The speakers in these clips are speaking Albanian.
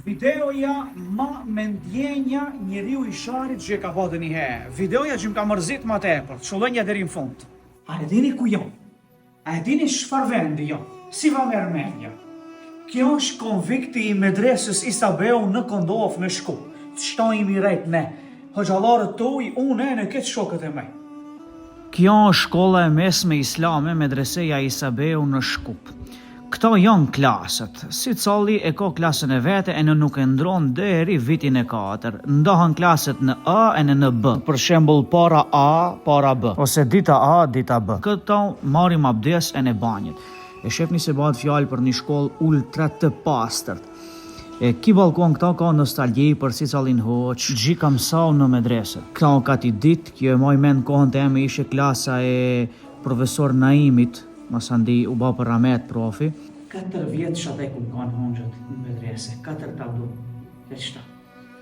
Videoja ma me ndjenja njeriu I sharit që ka patë një herë. Videoja që më ka mërzit ma tepër, çullënja deri në fund. A e dini ku jam? A e dini çfarë vendi jam? Si va merr mendja? Kjo është konvikti I medresës Isabeu në Kondov në Shkup. Të shtojmë I rejt ne. Hoxhallarët tuaj, unë në këtë shokët e mej. Kjo është shkolla e mesme islame medreseja Isabeu në Shkup. Këto janë klasët, si cili e ka klasën e vete e në nuk e ndron deri vitin e 4. Ndohen klasët në A e në B. Për shembull para A, para B. Ose dita A, dita B. Këto marrim abdes e në banjit. E shefni se bëhet fjalë për një shkollë ultra të pastërt. E ki balkon këta ka nostalgji për si calin hoq, gji kam sau në medrese. Këta ka ti dit, kjo e moj men kohën të eme ishe klasa e profesor Naimit, Masandi u ba për Ramet profi. 4 vjetë shataj ku kanë honxët në medrese, 4 tablu, e qëta.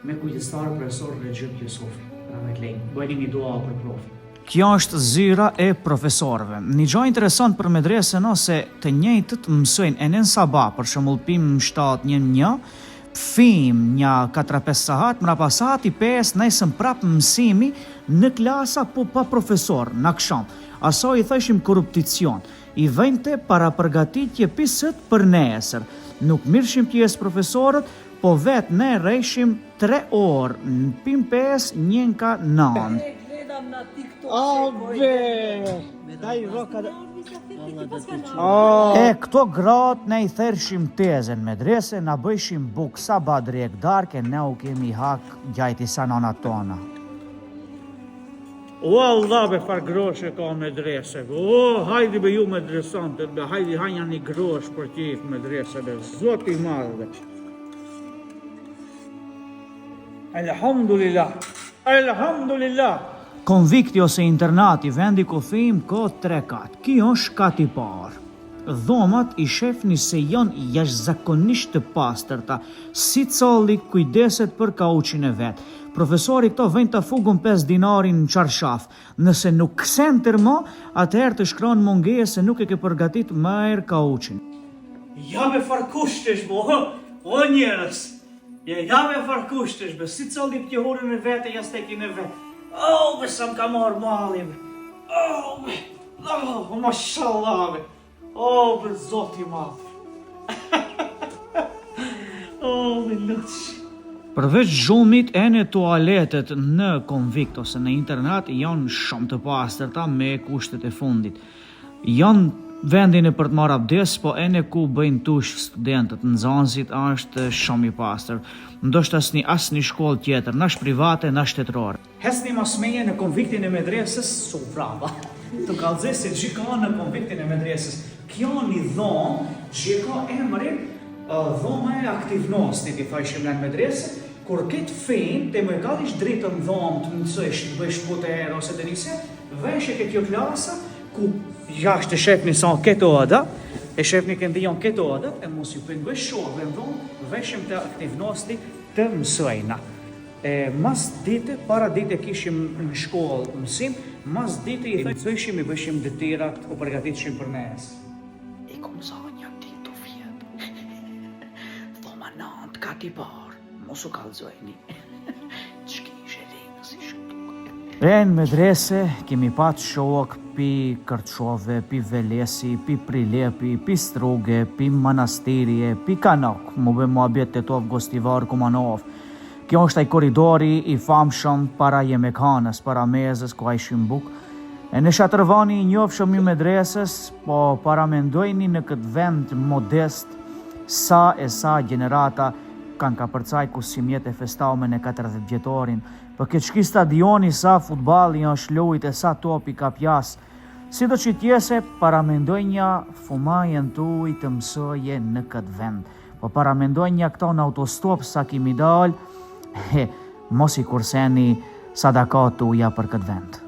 Me kujtëstarë profesor Recep Jusufi, Ramet Lejnë, bëjni një dua për profi. Kjo është zyra e profesorëve. Një gjë interesant për medresen ose të njëjtët mësojnë e nën sabah, për shembull pim 7-1, fim një 4-5 sahat, mrapa sahati 5 nesëm prap mësimi në klasa po pa profesor, në akşam. Aso I thëshim korrupticion. I vente para përgatitje pisët për nesër. Nuk mirëshim pjesë profesorët, po vetë ne rejshim 3 orë, në pim 5, 1-9. E këto gratë ne I thershim tezen medrese, na bëjshim buk sa badrek darke, ne u kemi hak gjajti sa nona tona. O Allah be far groshe ka medrese. O hajdi be ju medresante, be hajdi hanja një grosh për qif medrese be zoti madhe. Alhamdulillah. Alhamdulillah. Konvikti ose internati vendi ku thim ka 3 kat. Kjo është kati parë. Dhomat I shefni se janë jashtëzakonisht të pastërta, si cili kujdeset për kauçin e vet. Profesori këto vënë të fugun 5 dinarin në qarshaf. Nëse nuk ksen tërmo, atëherë të shkron mungesë se nuk e ke përgatit mirë kauçin. Ja me farkushtesh bo, o njerës. Ja me farkushtesh be, si cili pjehurën e vete, ja stekin e vet. Oh, be sa m'ka marrë malim. Oh, mashallah. Oh, be zoti madh. Oh, me lutsh. Përveç zhumit e në tualetet në konvikt ose në internat janë shumë të pastërta me kushtet e fundit. Janë vendin e për të marrë abdes, po e në ku bëjnë tush studentët, nxënësit është shumë I pastër. Ndoshta asnjë shkollë tjetër, nash private, nash shtetërore. Hesni masmeje në konviktin e medresës, su brava. Të kallëzoj se ç'i ka në konviktin e medresës. Kjo një dhomë që ka emrin dhoma e aktivnostit, I thajshim në medresë, kur këtë fejnë, të më ka ish dritën dhomë të mësësh, të bëjsh puter ose të njëse, veshë e kjo klasa, ku jashtë e shefni sa këtë oda, e shefni këndion këtë oda, e mos ju pëngësh shorë në dhomë, veshëm të aktivnosti të mësojna. Mas dite, para dite kishim në shkollë mësim, mas dite I thëjshim I bëshim dëtirat o përgatitshim për nesë. I kom zonja ditu vjetë, dhoma 9 kati barë, mos u kalzojni, që kishe linë si shëtuk. Në medrese kemi pat shok pi Kërçove, pi Velesi, pi Prilepi, pi Struge, pi Manastirje, pi Kanok, mu be muabjet të tov Gostivar Kumanov. Kjo është ai koridori I famshëm para Jemekanës, para mezës ku ai shimbuk. E në Shatërvani I njofshëm I medresës, po paramendojni në këtë vend modest sa gjenerata kanë ka përcaj ku simjet e festaume në 40 vjetorin, për këtë shki stadioni sa futballi është lujt e sa topi ka pjas. Si do që tjese, paramendojnja fumajën tuj të mësoje në këtë vend. Po paramendojnja këto në autostop sa kimi dal, mos I kurseni sadakat tuja për këtë vend.